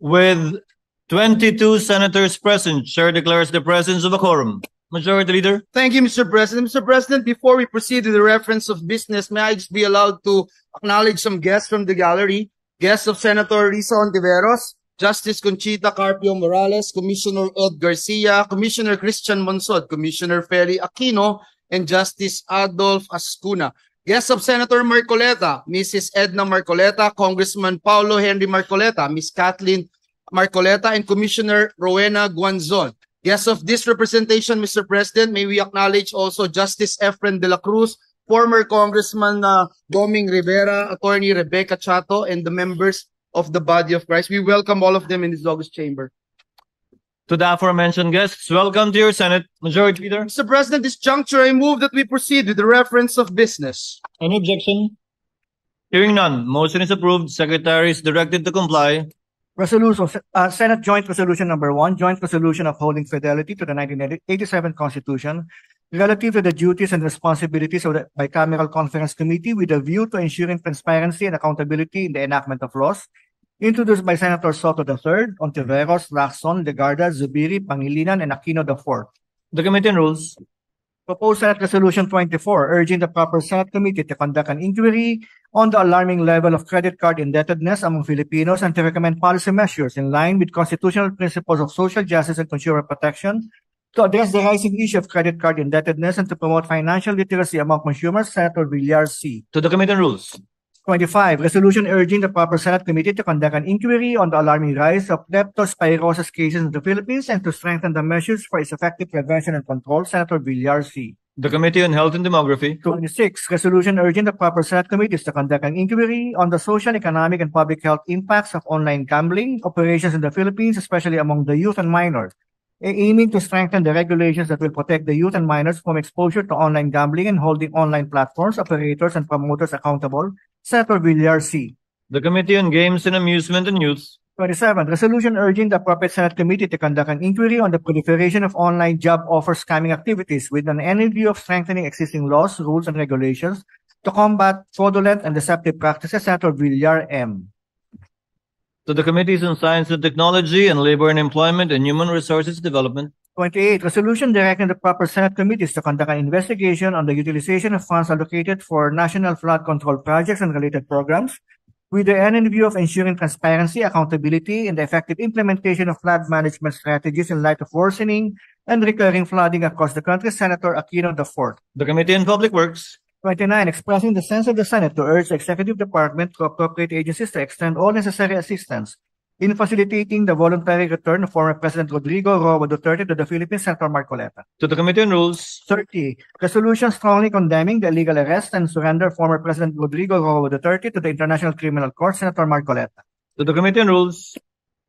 With 22 senators present, Chair declares the presence of a quorum. Majority Leader. Thank you, Mr. President. Mr. President, before we proceed to the reference of business, may I just be allowed to acknowledge some guests from the gallery? Guests of Senator Risa Ontiveros, Justice Conchita Carpio Morales, Commissioner Ed Garcia, Commissioner Christian Monsod, Commissioner Feli Aquino, and Justice Adolf Ascuna. Guests of Senator Marcoleta, Mrs. Edna Marcoleta, Congressman Paulo Henry Marcoleta, Ms. Kathleen Marcoleta, and Commissioner Rowena Guanzon. Guests of this representation, Mr. President, may we acknowledge also Justice Efren de la Cruz, former Congressman Doming Rivera, Attorney Rebecca Chato, and the members of the Body of Christ. We welcome all of them in this August chamber. To the aforementioned guests, welcome to your Senate. Majority Leader. Mr. President, this juncture, I move that we proceed with the reference of business. Any objection? Hearing none, motion is approved. Secretary is directed to comply. Senate Joint Resolution Number 1, Joint Resolution upholding fidelity to the 1987 Constitution relative to the duties and responsibilities of the Bicameral Conference Committee with a view to ensuring transparency and accountability in the enactment of laws, introduced by Senator Soto III, Ontiveros, Lacson, Legarda, Zubiri, Pangilinan, and Aquino IV. The Committee on Rules. Proposed Senate Resolution 24, urging the proper Senate Committee to conduct an inquiry on the alarming level of credit card indebtedness among Filipinos and to recommend policy measures in line with constitutional principles of social justice and consumer protection to address the rising issue of credit card indebtedness and to promote financial literacy among consumers. Senator Villar C. To the Committee on Rules. 25, resolution urging the proper Senate Committee to conduct an inquiry on the alarming rise of leptospirosis cases in the Philippines and to strengthen the measures for its effective prevention and control. Senator Villar C. The Committee on Health and Demography. 26, resolution urging the proper Senate committees to conduct an inquiry on the social, economic, and public health impacts of online gambling operations in the Philippines, especially among the youth and minors, aiming to strengthen the regulations that will protect the youth and minors from exposure to online gambling and holding online platforms, operators, and promoters accountable. Senator Villar C. The Committee on Games and Amusement and Youth. 27, resolution urging the appropriate Senate committee to conduct an inquiry on the proliferation of online job offer scamming activities with an end view of strengthening existing laws, rules, and regulations to combat fraudulent and deceptive practices. Senator Villar M. To the Committees on Science and Technology and Labor and Employment and Human Resources Development. 28, resolution directing the proper Senate committees to conduct an investigation on the utilization of funds allocated for national flood control projects and related programs with the end in view of ensuring transparency, accountability, and the effective implementation of flood management strategies in light of worsening and recurring flooding across the country. Senator Aquino IV. The Committee on Public Works. 29, expressing the sense of the Senate to urge the Executive Department to appropriate agencies to extend all necessary assistance in facilitating the voluntary return of former President Rodrigo Roa Duterte to the Philippines. Senator Marcoleta. To the Committee on Rules. 30, resolution strongly condemning the illegal arrest and surrender of former President Rodrigo Roa Duterte to the International Criminal Court. Senator Marcoleta. To the Committee on Rules.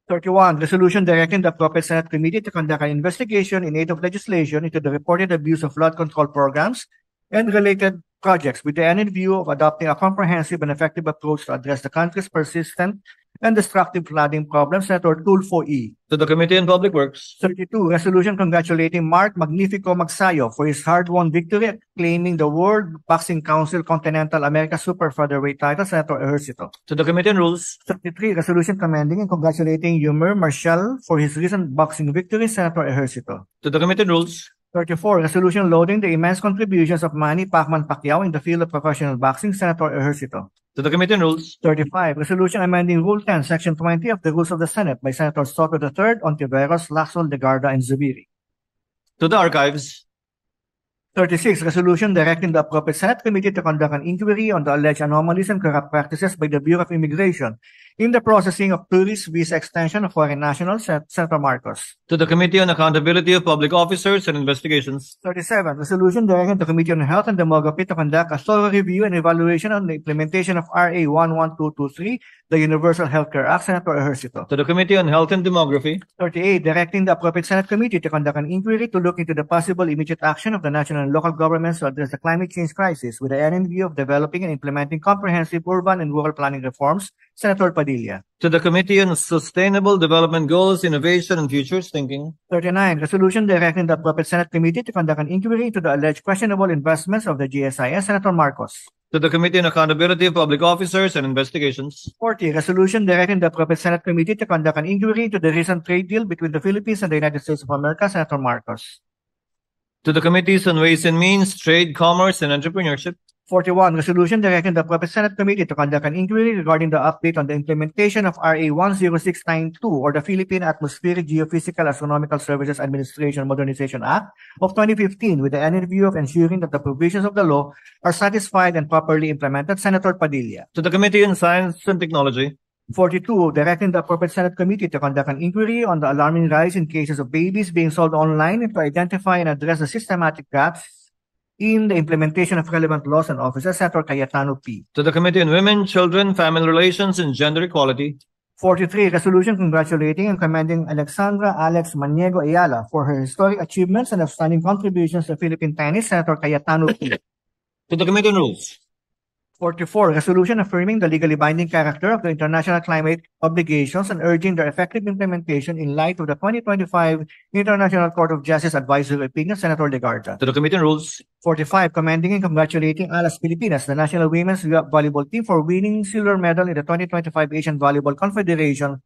31, resolution directing the appropriate Senate committee to conduct an investigation in aid of legislation into the reported abuse of flood control programs and related projects with the end in view of adopting a comprehensive and effective approach to address the country's persistent and destructive flooding problems. Senator Tulfo E. To the Committee on Public Works. 32, resolution congratulating Mark Magnifico Magsayo for his hard-won victory at claiming the World Boxing Council Continental America Super Featherweight title. Senator Ejercito. To the Committee on Rules. 33, resolution commending and congratulating Yumer Marshall for his recent boxing victory. Senator Ejercito. To the Committee on Rules. 34, resolution loading the immense contributions of Manny Pacman Pacquiao in the field of professional boxing. Senator Ejercito. To the Committee on Rules. 35, resolution amending Rule 10, Section 20 of the Rules of the Senate by Senator Soto III, Ontiveros, Lacson, Legarda, and Zubiri. To the Archives. 36, resolution directing the appropriate Senate committee to conduct an inquiry on the alleged anomalies and corrupt practices by the Bureau of Immigration in the processing of tourist visa extension of foreign nationals. Senator Marcos. To the Committee on Accountability of Public Officers and Investigations. 37, resolution directing the Committee on Health and Demography to conduct a thorough review and evaluation on the implementation of RA 11223, the Universal Healthcare Act. Senator Ejercito. To the Committee on Health and Demography. 38, directing the appropriate Senate committee to conduct an inquiry to look into the possible immediate action of the national and local governments to address the climate change crisis with the end in view of developing and implementing comprehensive urban and rural planning reforms. Senator Padilla. To the Committee on Sustainable Development Goals, Innovation, and Futures Thinking. 39, resolution directing the appropriate Senate committee to conduct an inquiry into the alleged questionable investments of the GSIS. Senator Marcos. To the Committee on Accountability of Public Officers and Investigations. 40, resolution directing the appropriate Senate committee to conduct an inquiry into the recent trade deal between the Philippines and the United States of America, Senator Marcos. To the Committees on Ways and Means, Trade, Commerce, and Entrepreneurship. 41, resolution directing the appropriate Senate committee to conduct an inquiry regarding the update on the implementation of RA 10692 or the Philippine Atmospheric Geophysical Astronomical Services Administration Modernization Act of 2015 with the end view of ensuring that the provisions of the law are satisfied and properly implemented. Senator Padilla. To the Committee on Science and Technology. 42, directing the appropriate Senate committee to conduct an inquiry on the alarming rise in cases of babies being sold online and to identify and address the systematic gaps in the implementation of relevant laws and offices. Senator Cayetano P. To the Committee on Women, Children, Family Relations, and Gender Equality. 43, resolution congratulating and commending Alexandra Alex Maniego Ayala for her historic achievements and outstanding contributions to Philippine tennis. Senator Cayetano P. To the Committee on Rules. 44, resolution affirming the legally binding character of the international climate obligations and urging their effective implementation in light of the 2025 International Court of Justice Advisory Opinion. Senator Legarda. To the Committee on Rules. 45, commending and congratulating Alas Pilipinas, the national women's volleyball team, for winning silver medal in the 2025 Asian Volleyball Confederation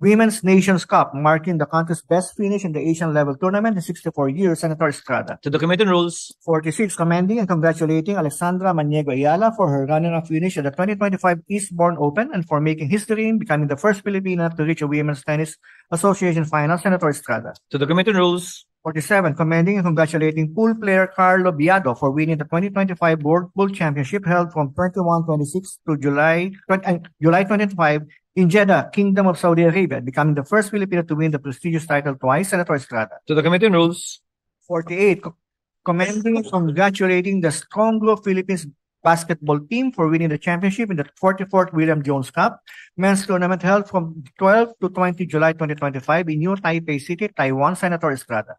Women's Nations Cup, marking the country's best finish in the Asian level tournament in 64 years. Senator Estrada. To the Committee on Rules. 46, commending and congratulating Alexandra Maniego Ayala for her runner-up finish at the 2025 Eastbourne Open and for making history in becoming the first Filipina to reach a Women's Tennis Association final. Senator Estrada. To the Committee on Rules. 47, commending and congratulating pool player Carlo Biado for winning the 2025 World Pool Championship held from 21-26 to July 25 in Jeddah, Kingdom of Saudi Arabia, becoming the first Filipino to win the prestigious title twice. Senator Estrada. To the Committee on Rules. 48, commending and congratulating the Stronglow Philippines basketball team for winning the championship in the 44th William Jones Cup men's tournament held from 12 to 20 July 2025 in New Taipei City, Taiwan. Senator Estrada.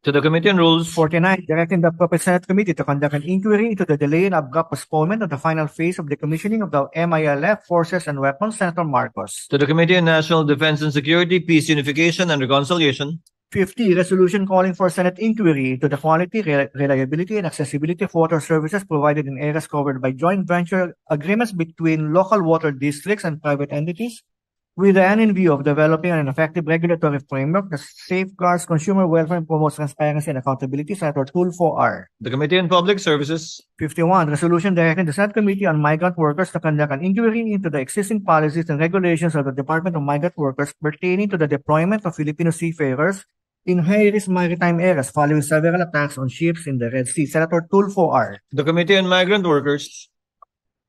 To the Committee on Rules. 49, directing the appropriate Senate committee to conduct an inquiry into the delay and abrupt postponement of the final phase of the commissioning of the MILF forces and weapons. Senator Marcos. To the Committee on National Defense and Security, Peace, Unification, and Reconciliation. 50, resolution calling for Senate inquiry into the quality, reliability, and accessibility of water services provided in areas covered by joint venture agreements between local water districts and private entities, with the end in view of developing an effective regulatory framework that safeguards consumer welfare and promotes transparency and accountability. Senator Tulfo R. The Committee on Public Services. 51, resolution directing the Senate Committee on Migrant Workers to conduct an inquiry into the existing policies and regulations of the Department of Migrant Workers pertaining to the deployment of Filipino seafarers in high-risk maritime areas following several attacks on ships in the Red Sea. Senator Tulfo R. The Committee on Migrant Workers.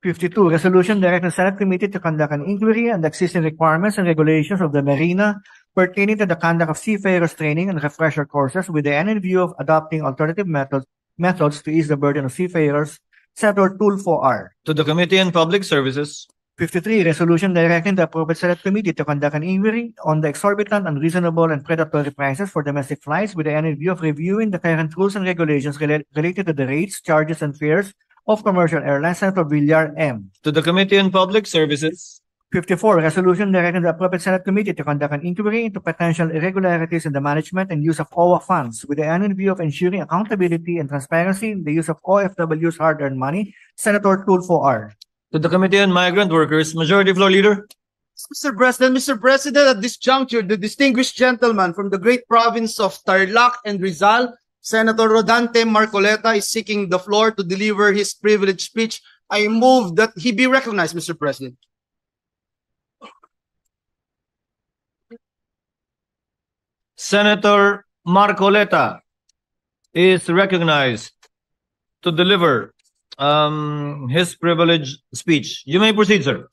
52, resolution directing the Senate Committee to conduct an inquiry on the existing requirements and regulations of the Marina pertaining to the conduct of seafarers training and refresher courses with the end in view of adopting alternative methods to ease the burden of seafarers. Senator Tulfo R. To the Committee on Public Services. 53, resolution directing the appropriate Senate Committee to conduct an inquiry on the exorbitant, unreasonable, and predatory prices for domestic flights with the end in view of reviewing the current rules and regulations related to the rates, charges, and fares of commercial airlines. Senator Villar M. To the Committee on Public Services. 54, resolution directing the appropriate Senate Committee to conduct an inquiry into potential irregularities in the management and use of OWA funds with the end in view of ensuring accountability and transparency in the use of OFW's hard-earned money. Senator Tulfo R. To the Committee on Migrant Workers. Majority Floor Leader. Mr. President, at this juncture, the distinguished gentleman from the great province of Tarlac and Rizal, Senator Rodante Marcoleta, is seeking the floor to deliver his privileged speech. I move that he be recognized, Mr. President. Senator Marcoleta is recognized to deliver his privileged speech. You may proceed, sir.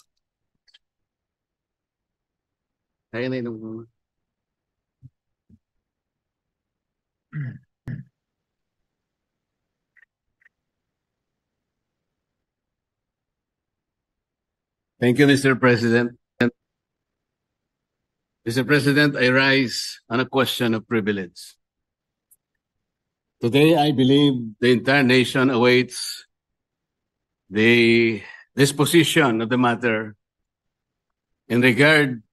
Thank you, Mr. President. Mr. President, I rise on a question of privilege. Today, I believe the entire nation awaits the disposition of the matter in regard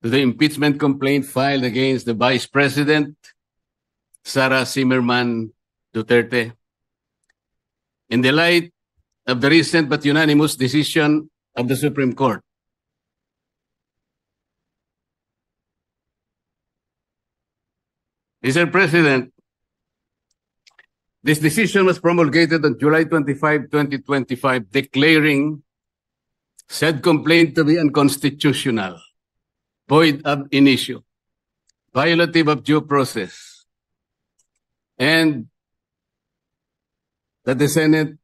to the impeachment complaint filed against the Vice President, Sara Zimmerman Duterte. in the light of the recent but unanimous decision of the Supreme Court. Mr. President, this decision was promulgated on July 25, 2025, declaring said complaint to be unconstitutional, void ab initio, violative of due process, and that the Senate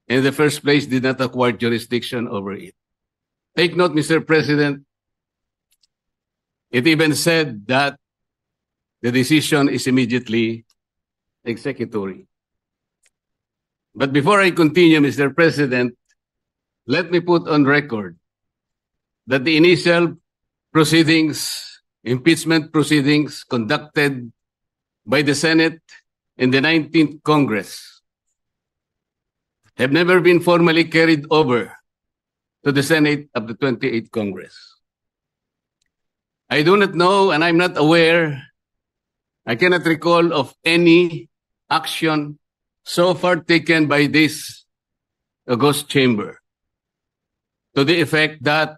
in the first place did not acquire jurisdiction over it. Take note, Mr. President, it even said that the decision is immediately executory. But before I continue, Mr. President, let me put on record that the initial proceedings, impeachment proceedings conducted by the Senate in the 19th Congress have never been formally carried over to the Senate of the 28th Congress. I do not know, and I'm not aware, I cannot recall of any action so far taken by this august chamber to the effect that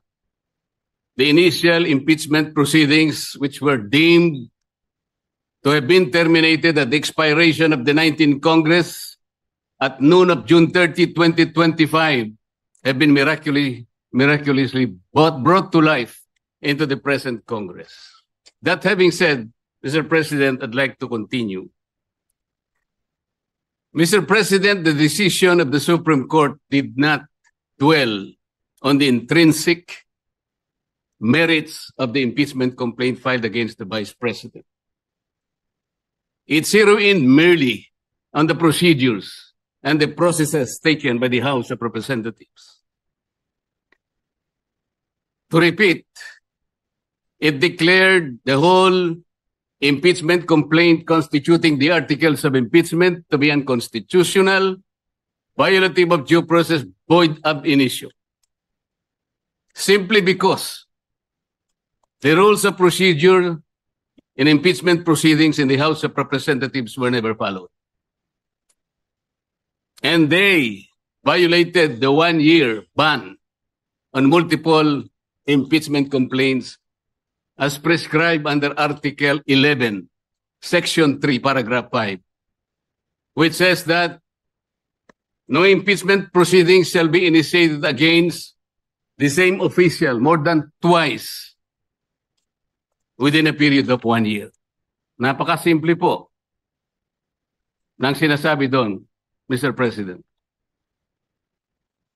the initial impeachment proceedings, which were deemed to have been terminated at the expiration of the 19th Congress at noon of June 30, 2025, have been miraculously brought to life into the present Congress. That having said, Mr. President, I'd like to continue. Mr. President, the decision of the Supreme Court did not dwell on the intrinsic merits of the impeachment complaint filed against the Vice President. It zeroed in merely on the procedures and the processes taken by the House of Representatives. To repeat, it declared the whole impeachment complaint constituting the articles of impeachment to be unconstitutional, violative of due process, void ab initio. Simply because the rules of procedure in impeachment proceedings in the House of Representatives were never followed. And they violated the 1-year ban on multiple impeachment complaints as prescribed under Article 11, Section 3, Paragraph 5, which says that no impeachment proceedings shall be initiated against the same official more than twice within a period of 1 year. Napakasimple po ng sinasabi doon, Mr. President.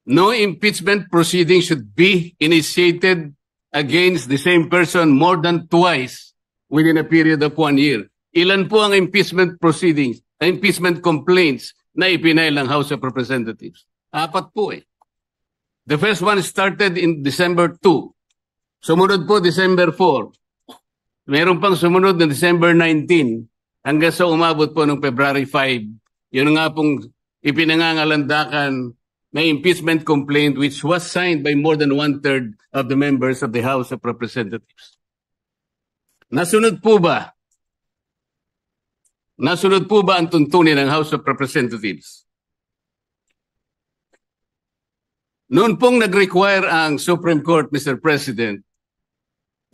No impeachment proceeding should be initiated against the same person more than twice within a period of 1 year. Ilan po ang impeachment proceedings, impeachment complaints na ipinail ng House of Representatives? 4 po eh. The first one started in December 2. Sumunod po December 4. Meron pang sumunod na December 19 hanggang sa umabot po ng February 5. Yun nga pong ipinangangalandakan na impeachment complaint which was signed by more than 1/3 of the members of the House of Representatives. Nasunod po ba? Nasunod po ba ang tuntunin ng House of Representatives? Noon pong nag-require ang Supreme Court, Mr. President,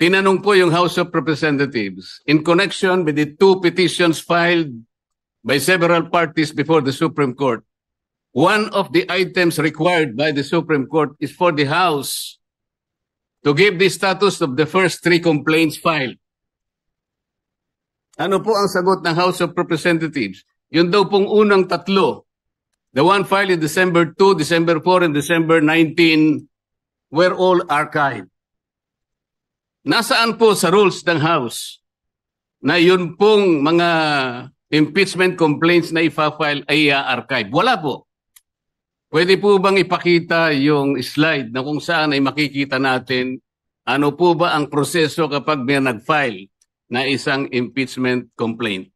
tinanong po yung House of Representatives in connection with the 2 petitions filed by several parties before the Supreme Court. One of the items required by the Supreme Court is for the House to give the status of the first 3 complaints filed. Ano po ang sagot ng House of Representatives? Yun daw pong unang 3, the one filed in December 2, December 4, and December 19, were all archived. Nasaan po sa rules ng House na yun pong mga impeachment complaints na ipa-file ay archive? Wala po. Pwede po bang ipakita yung slide na kung saan ay makikita natin ano po ba ang proseso kapag may nag-file na isang impeachment complaint?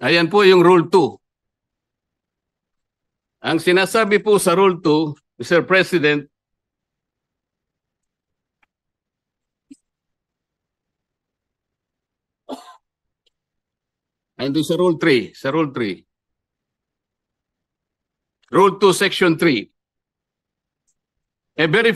Ayan po yung Rule 2. Ang sinasabi po sa Rule 2, Mr. President, and sa Rule 3, Rule 2, Section 3. A very